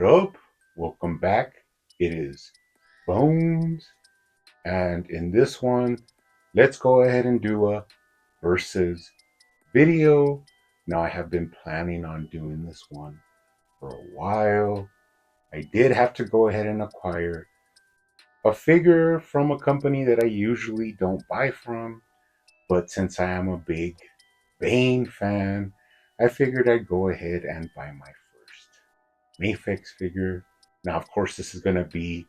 What up? Welcome back. It is Bones, and in this one, let's go ahead and do a versus video. Now, I have been planning on doing this one for a while. I did have to go ahead and acquire a figure from a company that I usually don't buy from, but since I am a big Bane fan, I figured I'd go ahead and buy my first Mafex figure. Now, of course, this is going to be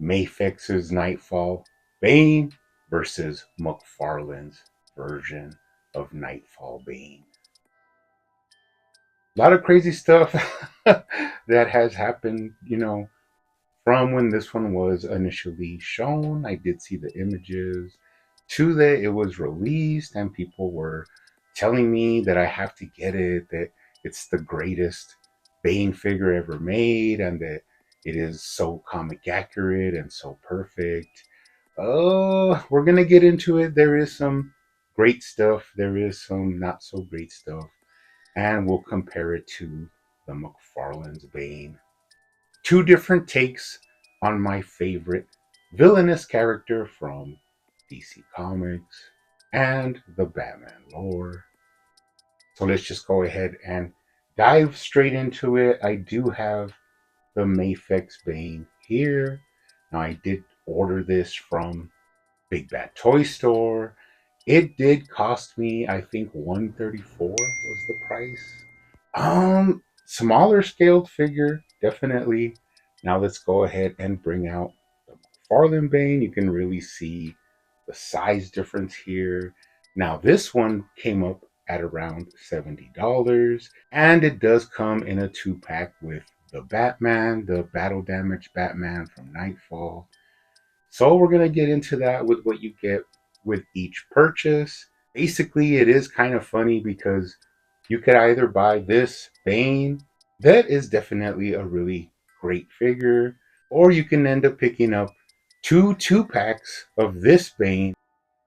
Mafex's Knightfall Bane versus McFarlane's version of Knightfall Bane. A lot of crazy stuff that has happened, from when this one was initially shown. I did see the images to that it was released, and people were telling me that I have to get it, that it's the greatest Bane figure ever made, and that it is so comic accurate and so perfect. Oh, we're gonna get into it. There is some great stuff, there is some not so great stuff, and we'll compare it to the McFarlane's Bane. Two different takes on my favorite villainous character from DC Comics and the Batman lore. So let's just go ahead and dive straight into it. I do have the Mafex Bane here. Now, I did order this from Big Bad Toy Store. It did cost me, I think, $134 was the price. Smaller scaled figure, definitely. Now let's go ahead and bring out the McFarlane Bane. You can really see the size difference here. Now this one came up at around $70, and it does come in a 2-pack with the Batman, the Battle Damage Batman from Knightfall. So we're going to get into that with what you get with each purchase. Basically, it is kind of funny because you could either buy this Bane, that is definitely a really great figure, or you can end up picking up two packs of this Bane,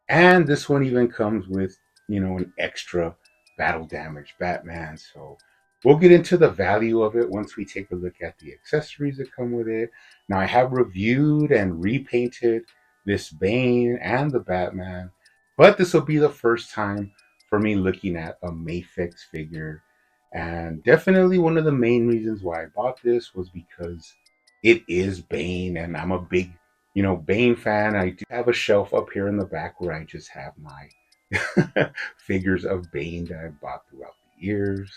and this one even comes with, an extra battle damage Batman. So we'll get into the value of it once we take a look at the accessories that come with it. Now, I have reviewed and repainted this Bane and the Batman, but this will be the first time for me looking at a Mafex figure. And definitely one of the main reasons why I bought this was because it is Bane, and I'm a big, Bane fan. I do have a shelf up here in the back where I just have my figures of Bane that I've bought throughout the years.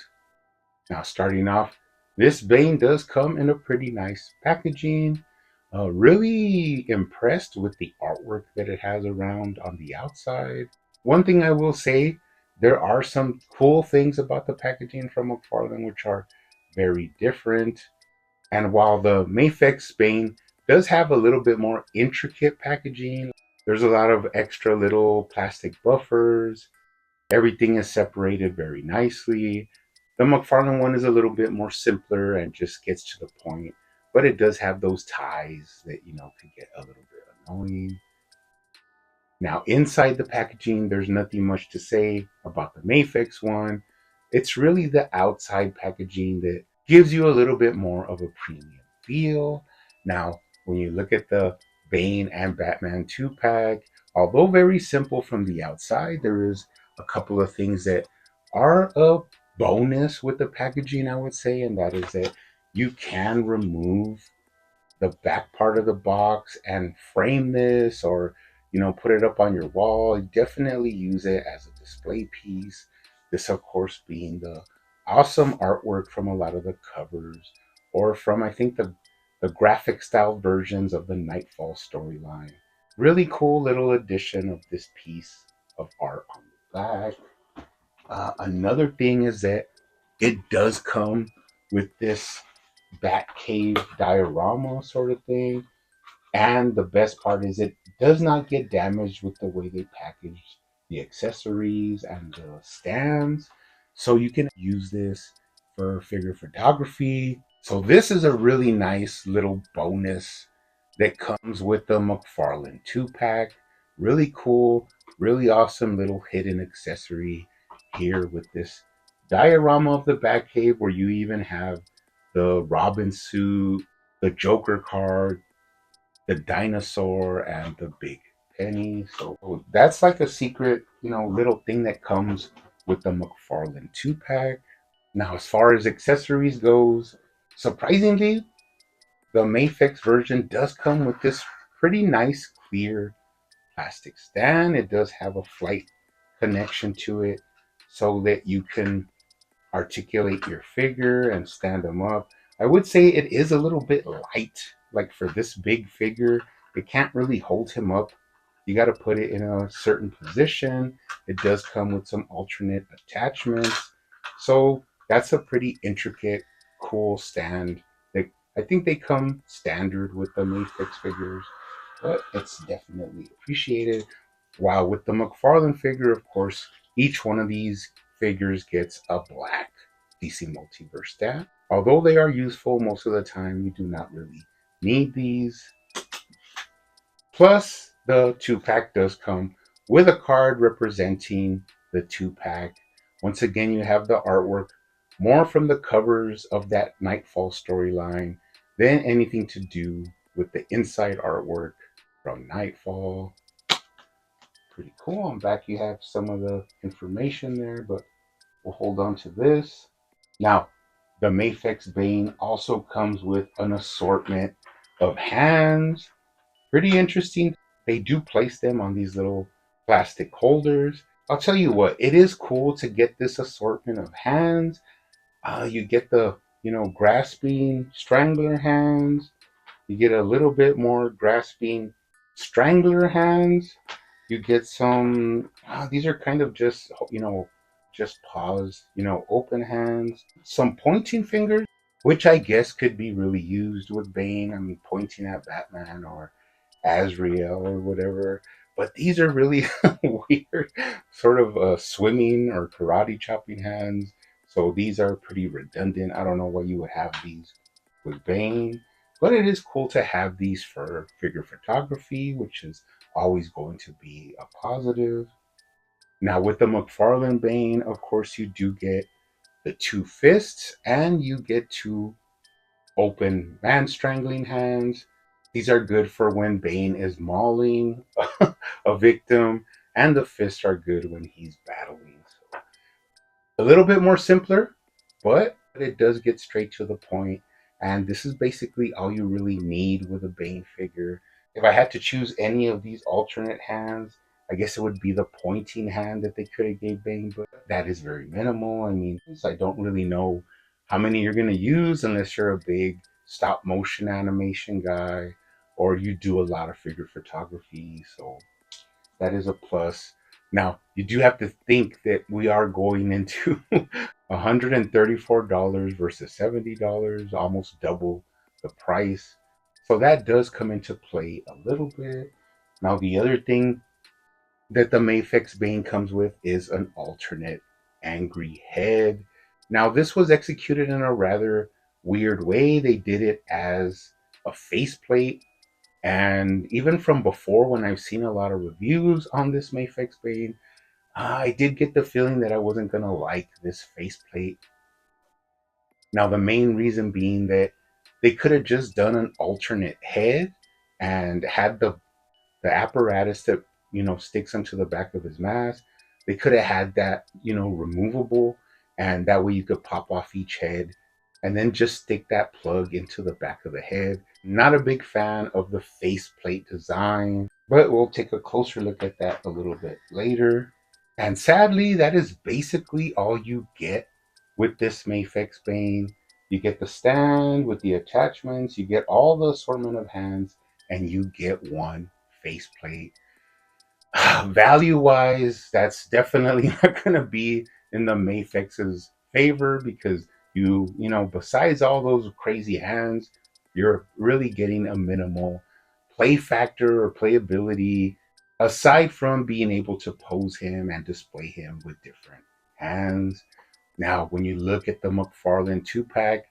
Now, starting off, this Bane does come in a pretty nice packaging. Really impressed with the artwork that it has around on the outside. One thing I will say, there are some cool things about the packaging from McFarlane which are very different. And while the Mafex Bane does have a little bit more intricate packaging, there's a lot of extra little plastic buffers. Everything is separated very nicely. The McFarlane one is a little bit more simpler and just gets to the point, but it does have those ties that, could get a little bit annoying. Now, inside the packaging, there's nothing much to say about the Mafex one. It's really the outside packaging that gives you a little bit more of a premium feel. Now, when you look at the Bane and Batman 2-pack, although very simple from the outside, there is a couple of things that are a bonus with the packaging, I would say, and that is that you can remove the back part of the box and frame this, or put it up on your wall. Definitely use it as a display piece. This, of course, being the awesome artwork from a lot of the covers, or from, I think, the graphic style versions of the Knightfall storyline. Really cool little addition of this piece of art on the back. Another thing is that it does come with this Batcave diorama sort of thing. And the best part is it does not get damaged with the way they package the accessories and the stands. So you can use this for figure photography. So this is a really nice little bonus that comes with the McFarlane 2-pack. Really cool, really awesome little hidden accessory here with this diorama of the Batcave, where you even have the Robin suit, the Joker card, the dinosaur, and the big penny. So that's like a secret, little thing that comes with the McFarlane 2-pack. Now, as far as accessories goes, surprisingly, the Mafex version does come with this pretty nice clear plastic stand. It does have a flight connection to it so that you can articulate your figure and stand them up. I would say it is a little bit light. Like for this big figure, it can't really hold him up. You got to put it in a certain position. It does come with some alternate attachments. So that's a pretty intricate, cool stand. That I think they come standard with the Mafex figures, but it's definitely appreciated. While with the McFarlane figure, of course, each one of these figures gets a black DC Multiverse stamp. Although they are useful most of the time, you do not really need these. Plus, the 2-pack does come with a card representing the 2-pack. Once again, you have the artwork more from the covers of that Knightfall storyline than anything to do with the inside artwork from Knightfall. Pretty cool. On back, you have some of the information there, but we'll hold on to this. Now, the Mafex Bane also comes with an assortment of hands. Pretty interesting. They do place them on these little plastic holders. I'll tell you what, it is cool to get this assortment of hands. You get the, grasping strangler hands. You get a little bit more grasping strangler hands. You get some, these are kind of just, just paws, open hands, some pointing fingers, which I guess could be really used with Bane. I mean, pointing at Batman or Azrael or whatever. But these are really weird, sort of swimming or karate chopping hands. So these are pretty redundant. I don't know why you would have these with Bane. But it is cool to have these for figure photography, which is always going to be a positive. Now, with the McFarlane Bane, of course, you do get the 2 fists and you get 2 open man strangling hands. These are good for when Bane is mauling a victim, and the fists are good when he's battling. So a little bit more simpler, but it does get straight to the point. And this is basically all you really need with a Bane figure. If I had to choose any of these alternate hands, I guess it would be the pointing hand that they could have gave Bane, but that is very minimal. I mean, I don't really know how many you're going to use unless you're a big stop motion animation guy or you do a lot of figure photography. So that is a plus. Now, you do have to think that we are going into $134 versus $70, almost double the price. So that does come into play a little bit. Now, the other thing that the Mafex Bane comes with is an alternate angry head. Now, this was executed in a rather weird way. They did it as a faceplate, and even from before, when I've seen a lot of reviews on this Mafex Bane, I did get the feeling that I wasn't going to like this faceplate. Now, the main reason being that they could have just done an alternate head and had the apparatus that, sticks into the back of his mask. They could have had that, removable, and that way you could pop off each head and then just stick that plug into the back of the head. Not a big fan of the faceplate design, but we'll take a closer look at that a little bit later. And sadly, that is basically all you get with this Mafex Bane. You get the stand with the attachments, you get all the assortment of hands, and you get one faceplate. Value wise, that's definitely not going to be in the Mafex's favor because besides all those crazy hands, you're really getting a minimal play factor or playability aside from being able to pose him and display him with different hands. Now, when you look at the McFarlane 2-pack,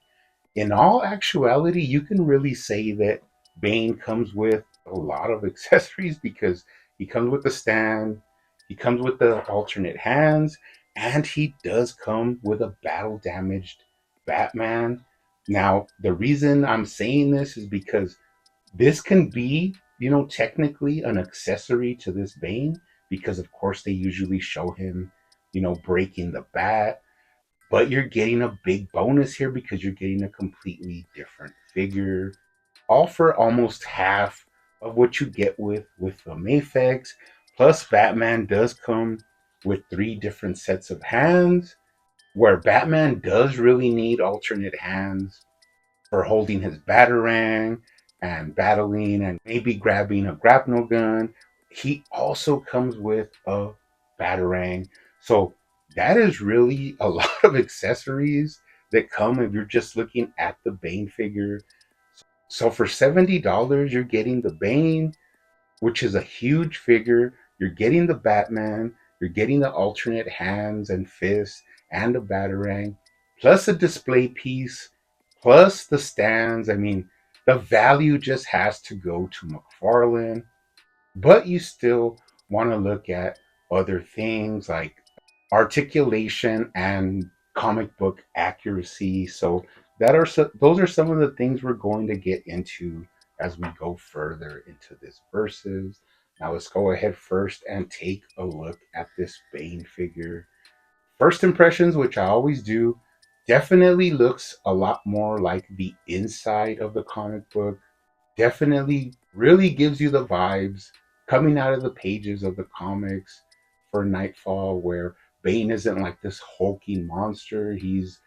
in all actuality, you can really say that Bane comes with a lot of accessories because he comes with the stand, he comes with the alternate hands, and he does come with a battle damaged Batman. Now, the reason I'm saying this is because this can be, technically an accessory to this Bane, because of course they usually show him, breaking the bat, but you're getting a big bonus here because you're getting a completely different figure, all for almost half of what you get with the Mafex. Plus, Batman does come with three different sets of hands, where Batman does really need alternate hands for holding his batarang and battling and maybe grabbing a grapnel gun. He also comes with a batarang. So that is really a lot of accessories that come if you're just looking at the Bane figure. So for $70, you're getting the Bane, which is a huge figure. You're getting the Batman, you're getting the alternate hands and fists and the Batarang, plus a display piece, plus the stands. I mean, the value just has to go to McFarlane, but you still want to look at other things like articulation and comic book accuracy. So those are some of the things we're going to get into as we go further into this verses. Now let's go ahead first and take a look at this Bane figure. First impressions, which I always do, definitely looks a lot more like the inside of the comic book. Definitely really gives you the vibes coming out of the pages of the comics for Knightfall, where Bane isn't like this hulking monster. He's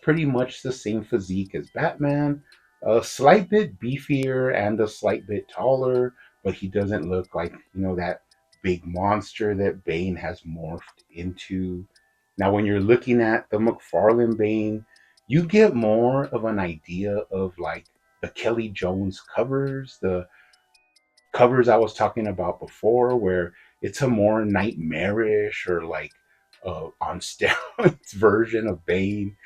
pretty much the same physique as Batman, a slight bit beefier and a slight bit taller, but he doesn't look like, that big monster that Bane has morphed into. Now, when you're looking at the McFarlane Bane, you get more of an idea of like the Kelly Jones covers, the covers I was talking about before, where it's a more nightmarish or like on steroids version of Bane,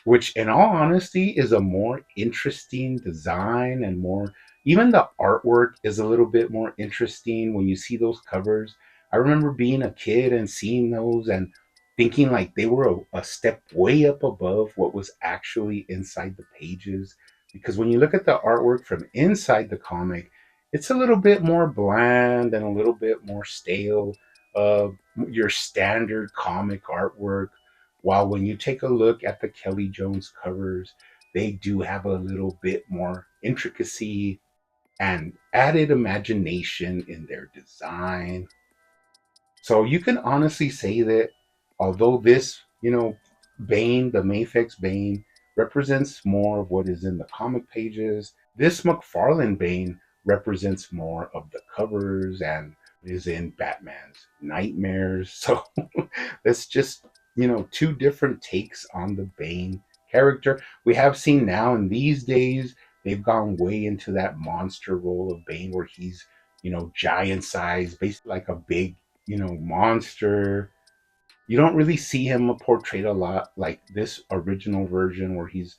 which in all honesty is a more interesting design and more, even the artwork is a little bit more interesting when you see those covers. I remember being a kid and seeing those and thinking like they were a step way up above what was actually inside the pages, because when you look at the artwork from inside the comic, it's a little bit more bland and a little bit more stale, uh, your standard comic artwork, while when you take a look at the Kelly Jones covers, they do have a little bit more intricacy and added imagination in their design. So you can honestly say that although this, Bane, the Mafex Bane, represents more of what is in the comic pages, this McFarlane Bane represents more of the covers and is in Batman's nightmares. So that's just, two different takes on the Bane character. We have seen now in these days, they've gone way into that monster role of Bane where he's, giant size, basically like a big, monster. You don't really see him portrayed a lot like this original version where he's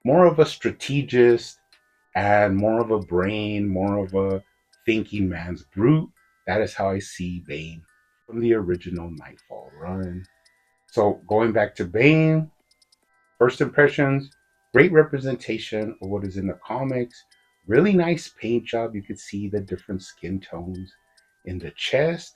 more of a strategist and more of a brain, more of a thinking man's brute. That is how I see Bane from the original Knightfall run. So going back to Bane, first impressions, great representation of what is in the comics. Really nice paint job. You could see the different skin tones in the chest.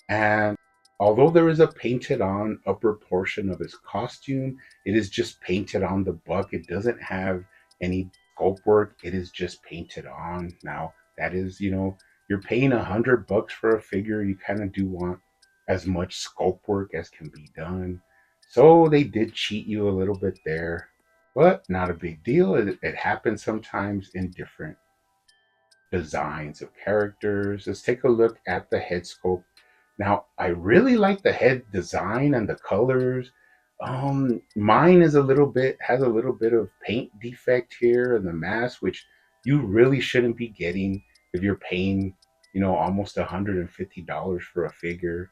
And although there is a painted on upper portion of his costume, it is just painted on the buck. It doesn't have any sculpt work. It is just painted on. Now, that is, you're paying $100 for a figure. You kind of do want as much sculpt work as can be done. So they did cheat you a little bit there, but not a big deal. It happens sometimes in different designs of characters. Let's take a look at the head sculpt. Now, I really like the head design and the colors. Mine is a little bit has a little bit of paint defect here in the mask, which you really shouldn't be getting if you're paying, almost $150 for a figure,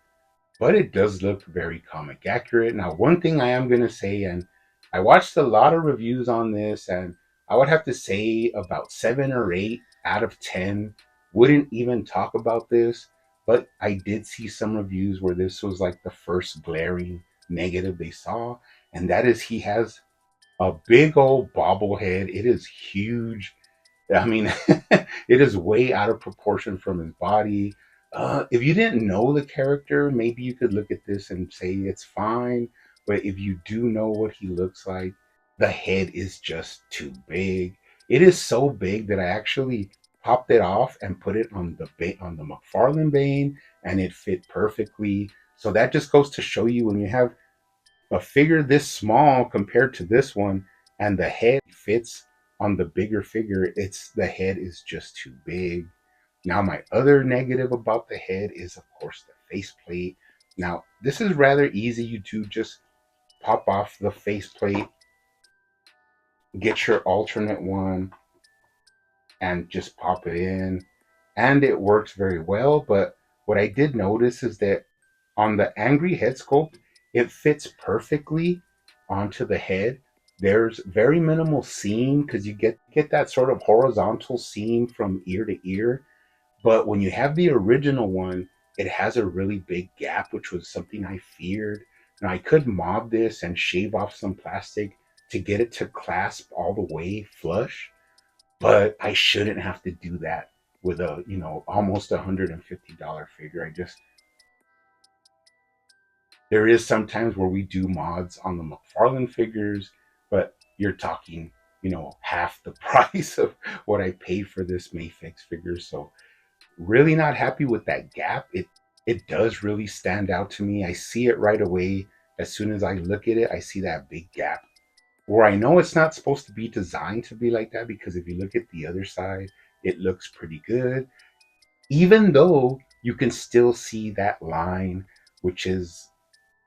but it does look very comic accurate. Now, one thing I am going to say, and I watched a lot of reviews on this, and I would have to say about 7 or 8 out of 10 wouldn't even talk about this, but I did see some reviews where this was like the first glaring negative they saw, and that is he has a big old bobblehead. It is huge. I mean, it is way out of proportion from his body. If you didn't know the character, maybe you could look at this and say it's fine. But if you do know what he looks like, the head is just too big. It is so big that I actually popped it off and put it on on the McFarlane Bane, and it fit perfectly. So that just goes to show you when you have a figure this small compared to this one, and the head fits on the bigger figure, it's the head is just too big. Now, my other negative about the head is, of course, the faceplate. Now, this is rather easy. You do just pop off the faceplate, get your alternate one, and just pop it in, and it works very well. But what I did notice is that on the angry head sculpt, it fits perfectly onto the head. There's very minimal seam because you get that sort of horizontal seam from ear to ear. But when you have the original one, it has a really big gap, which was something I feared. Now I could mob this and shave off some plastic to get it to clasp all the way flush, but I shouldn't have to do that with a almost $150 figure. I just There is sometimes where we do mods on the McFarlane figures, but you're talking, half the price of what I paid for this Mafex figure. So really not happy with that gap. It does really stand out to me. I see it right away. As soon as I look at it, I see that big gap. Where I know it's not supposed to be designed to be like that, because if you look at the other side, it looks pretty good. Even though you can still see that line, which is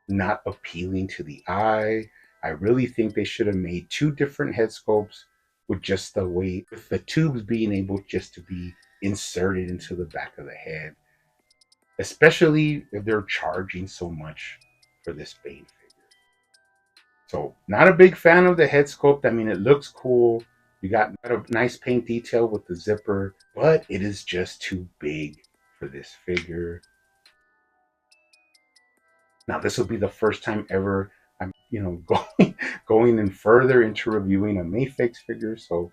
not appealing to the eye. I really think they should have made two different head sculpts with just the way, with the tubes being able just to be inserted into the back of the head, especially if they're charging so much for this Bane figure. So, not a big fan of the head sculpt. I mean, it looks cool. You got a nice paint detail with the zipper, but it is just too big for this figure. Now, this will be the first time ever I'm, going in further into reviewing a Mafex figure. So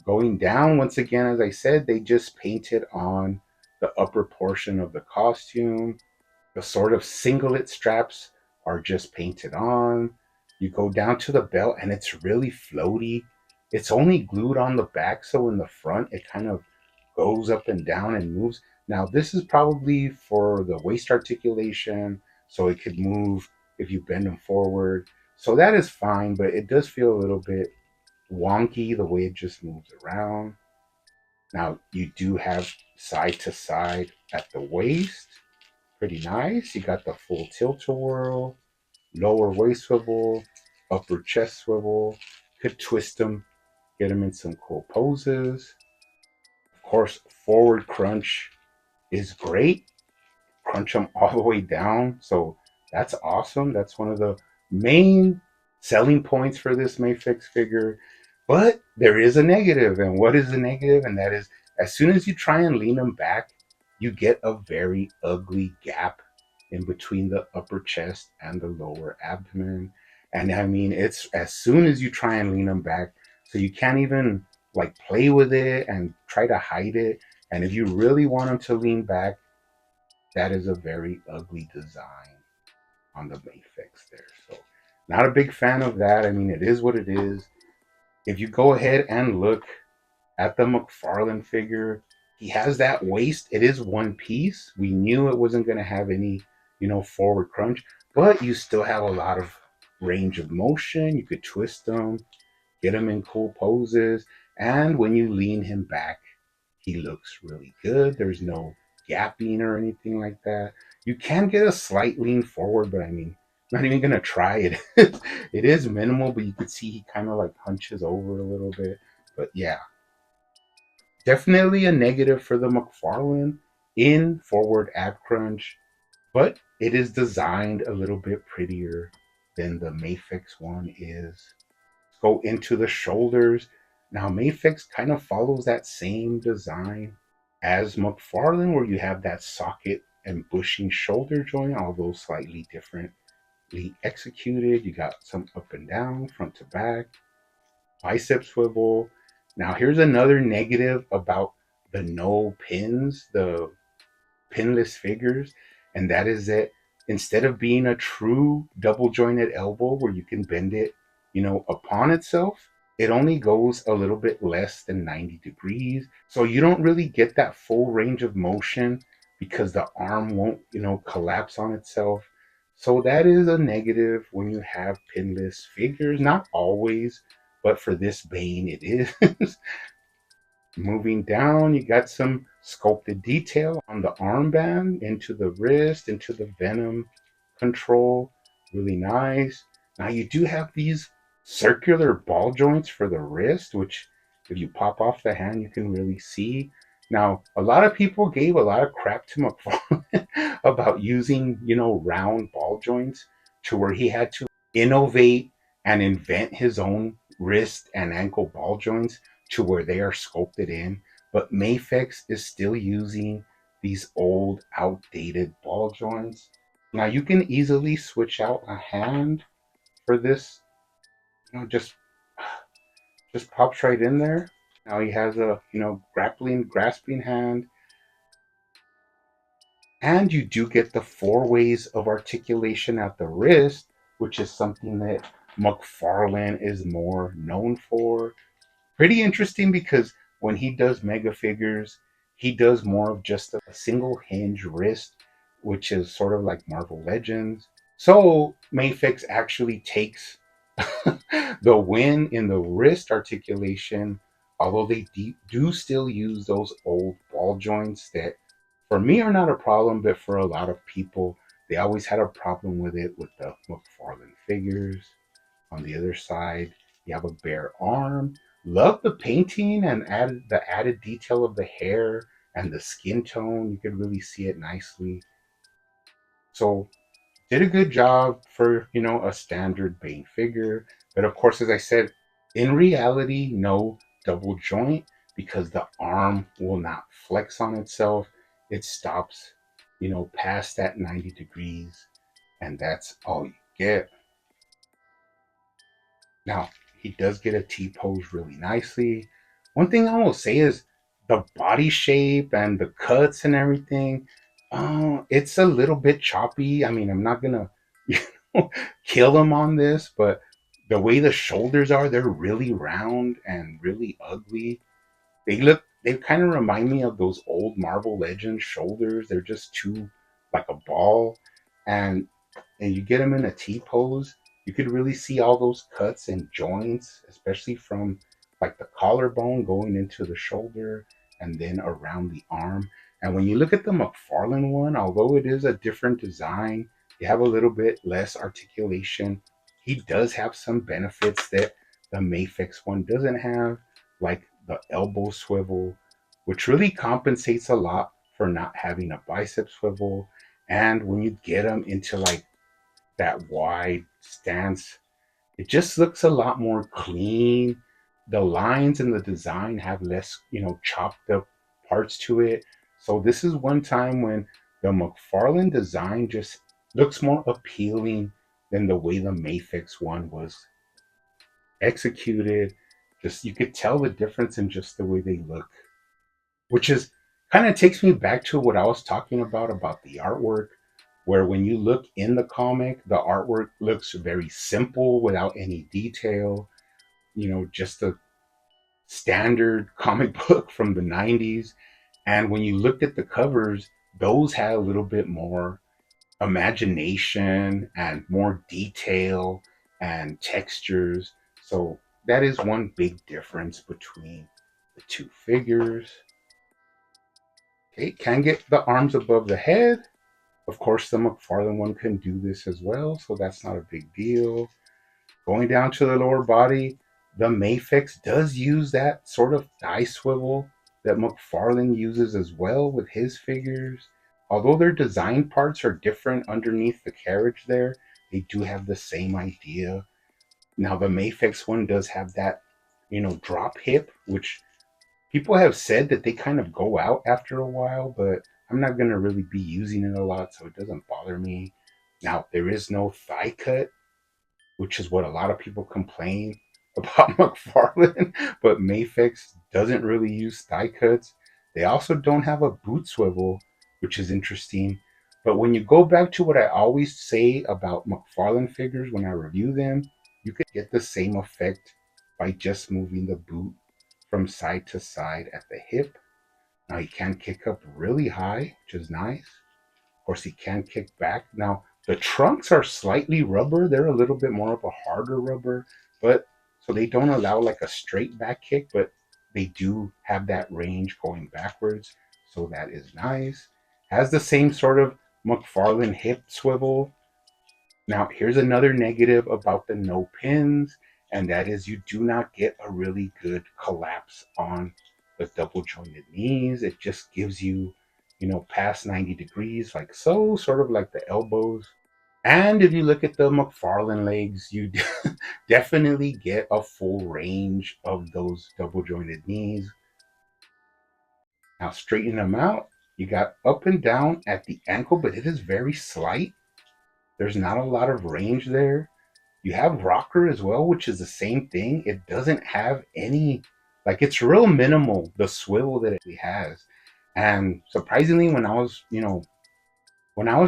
going down once again, as I said, they just painted on the upper portion of the costume. The sort of singlet straps are just painted on. You go down to the belt, and it's really floaty. It's only glued on the back, so in the front it kind of goes up and down and moves. Now, this is probably for the waist articulation, so it could move if you bend them forward. So that is fine, but it does feel a little bit wonky the way it just moves around. Now, you do have side to side at the waist. Pretty nice. You got the full tilt-a-whirl, lower waist swivel, upper chest swivel. Could twist them, get them in some cool poses. Of course, forward crunch is great. Crunch them all the way down. So that's awesome. That's one of the main selling points for this Mafex figure. But there is a negative. And what is the negative? And that is, as soon as you try and lean them back, you get a very ugly gap in between the upper chest and the lower abdomen. And I mean, it's as soon as you try and lean them back, so you can't even like play with it and try to hide it. And if you really want them to lean back, that is a very ugly design on the Mafex there. So, not a big fan of that. I mean, it is what it is. If you go ahead and look at the McFarlane figure, he has that waist. It is one piece. We knew it wasn't going to have any, forward crunch, but you still have a lot of range of motion. You could twist them, get him in cool poses, and when you lean him back, he looks really good. There's no gapping or anything like that. You can get a slight lean forward, but I mean, I'm not even gonna try it. It is minimal, but you could see he kind of like hunches over a little bit. But yeah, definitely a negative for the McFarlane in forward ab crunch, but it is designed a little bit prettier than the Mafex one is. Go into the shoulders. Now, Mafex kind of follows that same design as McFarlane, where you have that socket and bushing shoulder joint, although slightly differently executed. You got some up and down, front to back. bicep swivel. Now, here's another negative about the no pins, the pinless figures, and that is that instead of being a true double jointed elbow where you can bend it, upon itself, it only goes a little bit less than 90 degrees. So you don't really get that full range of motion because the arm won't, collapse on itself. So that is a negative when you have pinless figures. Not always, but for this Bane, it is. Moving down, you got some sculpted detail on the armband, into the wrist, into the Venom control. Really nice. Now you do have these circular ball joints for the wrist, which if you pop off the hand, you can really see. Now, a lot of people gave a lot of crap to McFarlane about using, round ball joints to where he had to innovate and invent his own wrist and ankle ball joints to where they are sculpted in. But Mafex is still using these old, outdated ball joints. Now you can easily switch out a hand for this. Just pops right in there. Now he has a grasping hand, and you do get the four ways of articulation at the wrist, which is something that McFarlane is more known for. Pretty interesting because when he does mega figures, he does more of just a single hinge wrist, which is sort of like Marvel Legends. So Mafex actually takes the win in the wrist articulation, although they do still use those old ball joints that for me are not a problem, but for a lot of people, they always had a problem with it with the McFarlane figures. On the other side, you have a bare arm. Love the painting and added detail of the hair and the skin tone. You can really see it nicely. So did a good job for a standard Bane figure. But of course, as I said, in reality, no double joint because the arm will not flex on itself. It stops, past that 90 degrees, and that's all you get. Now, he does get a T pose really nicely. One thing I will say is the body shape and the cuts and everything. It's a little bit choppy. I mean, I'm not gonna kill him on this, but the way the shoulders are, they're really round and really ugly. They kind of remind me of those old Marvel Legends shoulders. They're just too like a ball, and you get them in a T pose. You could really see all those cuts and joints, especially from like the collarbone going into the shoulder and then around the arm. And when you look at the McFarlane one, although it is a different design, you have a little bit less articulation. He does have some benefits that the Mafex one doesn't have, like the elbow swivel, which really compensates a lot for not having a bicep swivel. And when you get them into like that wide stance, it just looks a lot more clean. The lines and the design have less, chopped up parts to it. So this is one time when the McFarlane design just looks more appealing than the way the Mafex one was executed. Just you could tell the difference in just the way they look, which is kind of takes me back to what I was talking about the artwork, where when you look in the comic, the artwork looks very simple without any detail, just a standard comic book from the 90s. And when you looked at the covers, those had a little bit more imagination and more detail and textures. So that is one big difference between the two figures. Okay, can get the arms above the head. Of course, the McFarlane one can do this as well, so that's not a big deal. Going down to the lower body, the Mafex does use that sort of thigh swivel that McFarlane uses as well with his figures. Although their design parts are different underneath the carriage there, they do have the same idea. Now, the Mafex one does have that, drop hip, which people have said that they kind of go out after a while, but I'm not going to really be using it a lot, so it doesn't bother me. Now, there is no thigh cut, which is what a lot of people complain. about McFarlane, but Mafex doesn't really use thigh cuts. They also don't have a boot swivel, which is interesting. But when you go back to what I always say about McFarlane figures when I review them, you can get the same effect by just moving the boot from side to side at the hip. Now he can kick up really high, which is nice. Of course, he can kick back. Now, the trunks are slightly rubber. They're a little bit more of a harder rubber, but so they don't allow like a straight back kick, but they do have that range going backwards. So that is nice. Has the same sort of McFarlane hip swivel. Now, here's another negative about the no pins, and that is you do not get a really good collapse on the double jointed knees. It just gives you, past 90 degrees, like so, sort of like the elbows. And if you look at the McFarlane legs, you definitely get a full range of those double jointed knees. Now, straighten them out. You got up and down at the ankle, but it is very slight. There's not a lot of range there. You have rocker as well, which is the same thing. It doesn't have any, like, it's real minimal, the swivel that it has. And surprisingly, when I was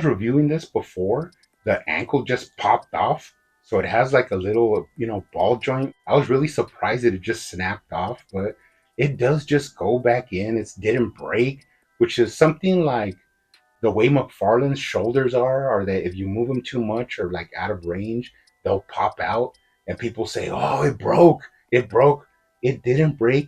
reviewing this before, the ankle just popped off. So it has like a little, ball joint. I was really surprised that it just snapped off, but it does just go back in. It didn't break, which is something like the way McFarlane's shoulders are that if you move them too much or like out of range, they'll pop out. And people say, "Oh, it broke! It broke!" It didn't break.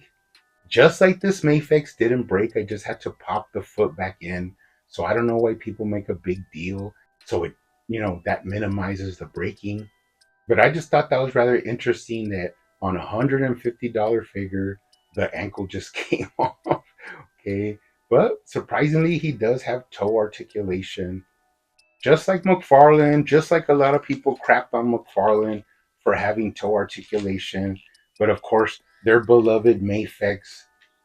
Just like this Mafex didn't break. I just had to pop the foot back in. So I don't know why people make a big deal. So that minimizes the breaking. But I just thought that was rather interesting that on a $150 figure, the ankle just came off. Okay. But surprisingly, he does have toe articulation. Just like McFarlane, just like a lot of people crap on McFarlane for having toe articulation. But of course, their beloved Mafex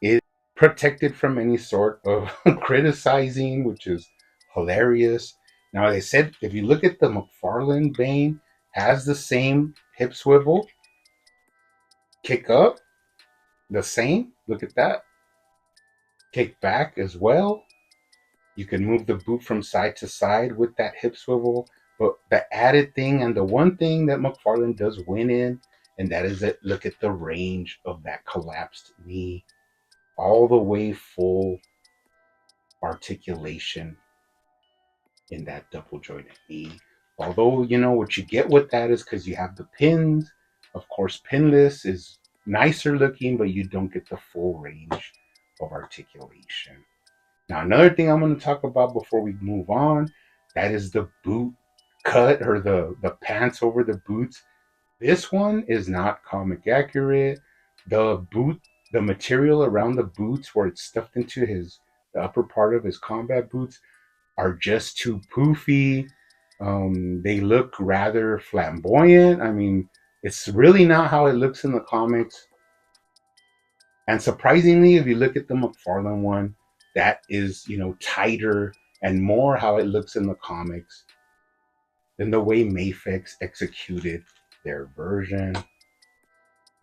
is protected from any sort of criticizing, which is hilarious. Now, they said if you look at the McFarlane Bane, has the same hip swivel, kick up, the same. Look at that. Kick back as well. You can move the boot from side to side with that hip swivel. But the added thing and the one thing that McFarlane does win in, and that is that look at the range of that collapsed knee, all the way full articulation in that double jointed knee. Although, what you get with that is because you have the pins. Of course, pinless is nicer looking, but you don't get the full range of articulation. Now, another thing I'm going to talk about before we move on, that is the boot cut or the pants over the boots. This one is not comic accurate. The boot, the material around the boots where it's stuffed into the upper part of his combat boots are just too poofy. They look rather flamboyant. I mean, it's really not how it looks in the comics. And surprisingly, if you look at the McFarlane one, that is, tighter and more how it looks in the comics than the way Mafex executed their version.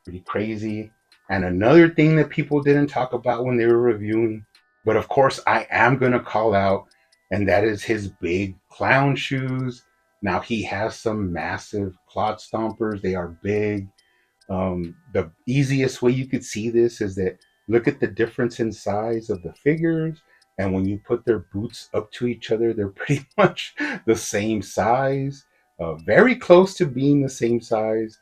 Pretty crazy. And another thing that people didn't talk about when they were reviewing, but of course I am going to call out, and that is his big clown shoes. Now he has some massive clot stompers. They are big. The easiest way you could see this is that look at the difference in size of the figures, and when you put their boots up to each other, they're pretty much the same size, very close to being the same size.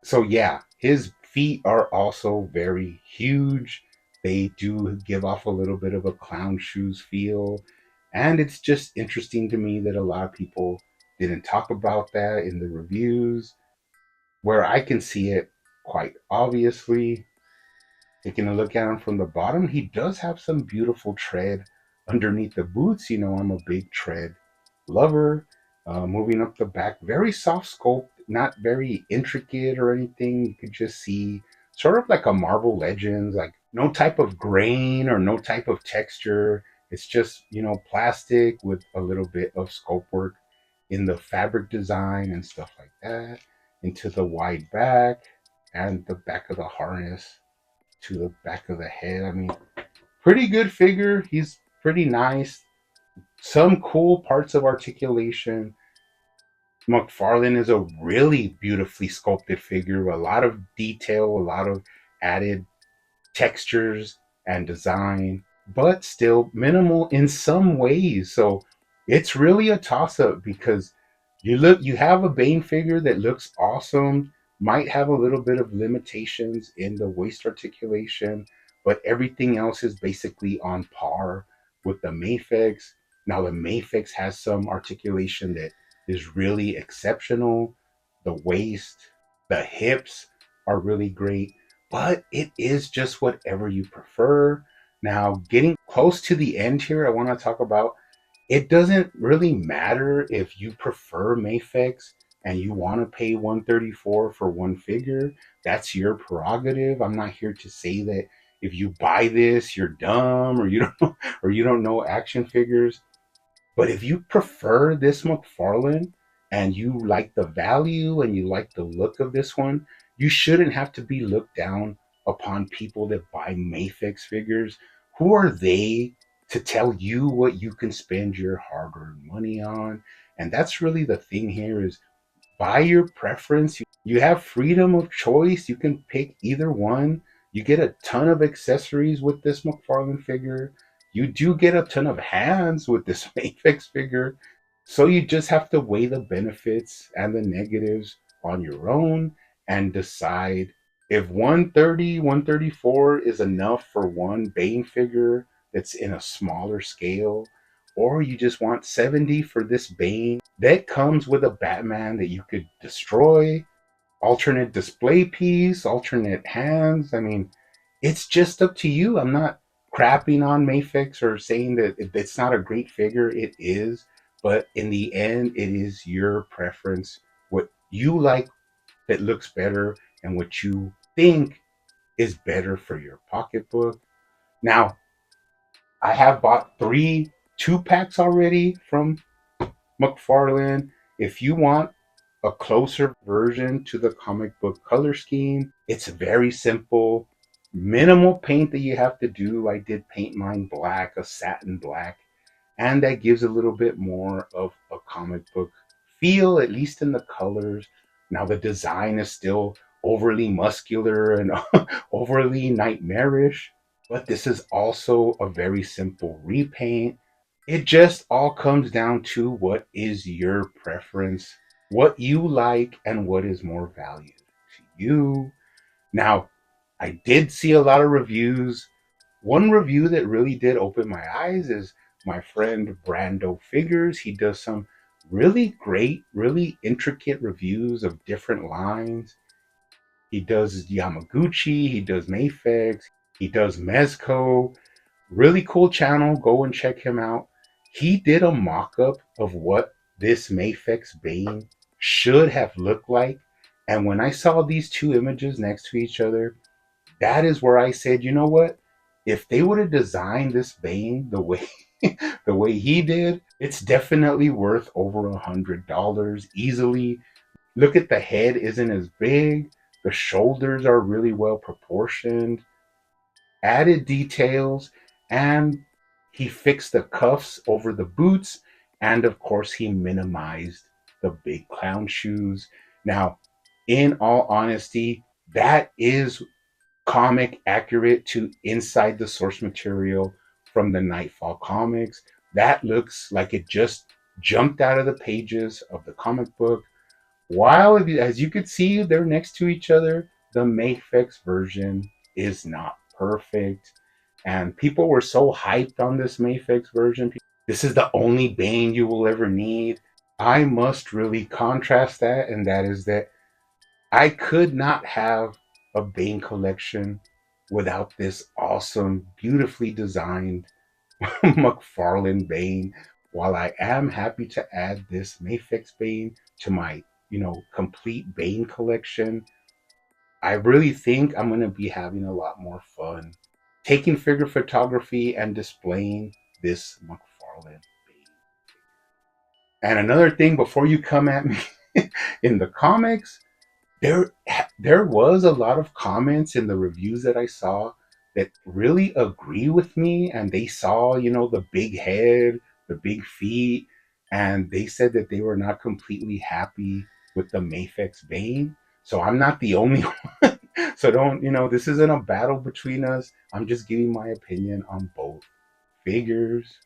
So yeah, his feet are also very huge. They do give off a little bit of a clown shoes feel, and it's just interesting to me that a lot of people didn't talk about that in the reviews where I can see it quite obviously. Taking a look at him from the bottom, he does have some beautiful tread underneath the boots. I'm a big tread lover. Moving up the back, very soft sculpt, not very intricate or anything. You could just see sort of like a Marvel Legends, like no type of grain or no type of texture. It's just, plastic with a little bit of sculpt work in the fabric design and stuff like that. Into the wide back. and the back of the harness to the back of the head. I mean, pretty good figure. He's pretty nice. Some cool parts of articulation. McFarlane is a really beautifully sculpted figure, a lot of detail, a lot of added textures and design, but still minimal in some ways. So it's really a toss up because you have a Bane figure that looks awesome, might have a little bit of limitations in the waist articulation, but everything else is basically on par with the Mafex. Now the Mafex has some articulation that is really exceptional. The waist, the hips are really great, but it is just whatever you prefer. Now, getting close to the end here, I want to talk about it doesn't really matter if you prefer Mafex and you want to pay 134 for one figure. That's your prerogative. I'm not here to say that if you buy this, you're dumb or you don't or you don't know action figures. But if you prefer this McFarlane and you like the value and you like the look of this one, you shouldn't have to be looked down upon people that buy Mafex figures. Who are they to tell you what you can spend your hard-earned money on? And that's really the thing here is by your preference. You have freedom of choice. You can pick either one. You get a ton of accessories with this McFarlane figure. You do get a ton of hands with this Mafex figure. So you just have to weigh the benefits and the negatives on your own and decide if 130, 134 is enough for one Bane figure that's in a smaller scale, or you just want 70 for this Bane that comes with a Batman that you could destroy, alternate display piece, alternate hands. I mean, it's just up to you. I'm not crapping on Mafex or saying that it's not a great figure. It is, but in the end, it is your preference. What you like that looks better and what you think is better for your pocketbook. Now, I have bought 2 packs already from McFarlane. If you want a closer version to the comic book color scheme, it's very simple. Minimal paint that you have to do. I did paint mine black, a satin black, and that gives a little bit more of a comic book feel, at least in the colors. Now, the design is still overly muscular and overly nightmarish, but this is also a very simple repaint. It just all comes down to what is your preference, what you like, and what is more valued to you. Now, I did see a lot of reviews. One review that really did open my eyes is my friend Brando Figures. He does some really great, really intricate reviews of different lines. He does Yamaguchi, he does Mafex, he does Mezco. Really cool channel. Go and check him out. He did a mock up of what this Mafex Bane should have looked like. And when I saw these two images next to each other, that is where I said, you know what? If they would have designed this Bane the way the way he did, it's definitely worth over $100 easily. Look at the head isn't as big. The shoulders are really well proportioned. Added details, and he fixed the cuffs over the boots, and of course he minimized the big clown shoes. Now, in all honesty, that is comic accurate to inside the source material from the Knightfall comics. That looks like it just jumped out of the pages of the comic book. While, as you could see, they're next to each other, the Mafex version is not perfect. And people were so hyped on this Mafex version. This is the only Bane you will ever need. I must really contrast that, and that is that I could not have a Bane collection without this awesome, beautifully designed McFarlane Bane. While I am happy to add this Mafex Bane to my, complete Bane collection, I really think I'm going to be having a lot more fun taking figure photography and displaying this McFarlane Bane. And another thing before you come at me in the comics, there there was a lot of comments in the reviews that I saw that really agree with me, and they saw, the big head, the big feet, and they said that they were not completely happy with the Mafex Bane. So I'm not the only one. So don't, this isn't a battle between us. I'm just giving my opinion on both figures.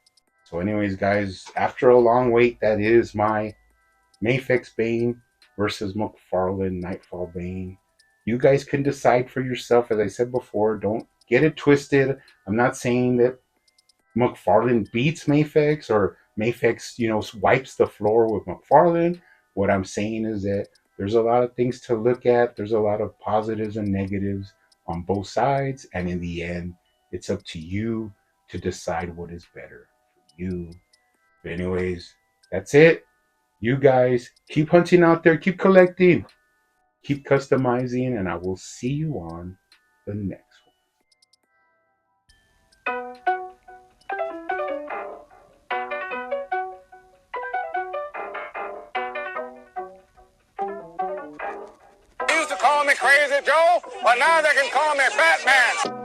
So anyways, guys, after a long wait, that is my Mafex Bane versus McFarlane Knightfall Bane. You guys can decide for yourself. As I said before, don't get it twisted. I'm not saying that McFarlane beats Mafex or Mafex, wipes the floor with McFarlane. What I'm saying is that there's a lot of things to look at. There's a lot of positives and negatives on both sides. And in the end, it's up to you to decide what is better for you. But anyways, that's it. You guys keep hunting out there, keep collecting, keep customizing, and I will see you on the next one. They used to call me Crazy Joe, but now they can call me Batman.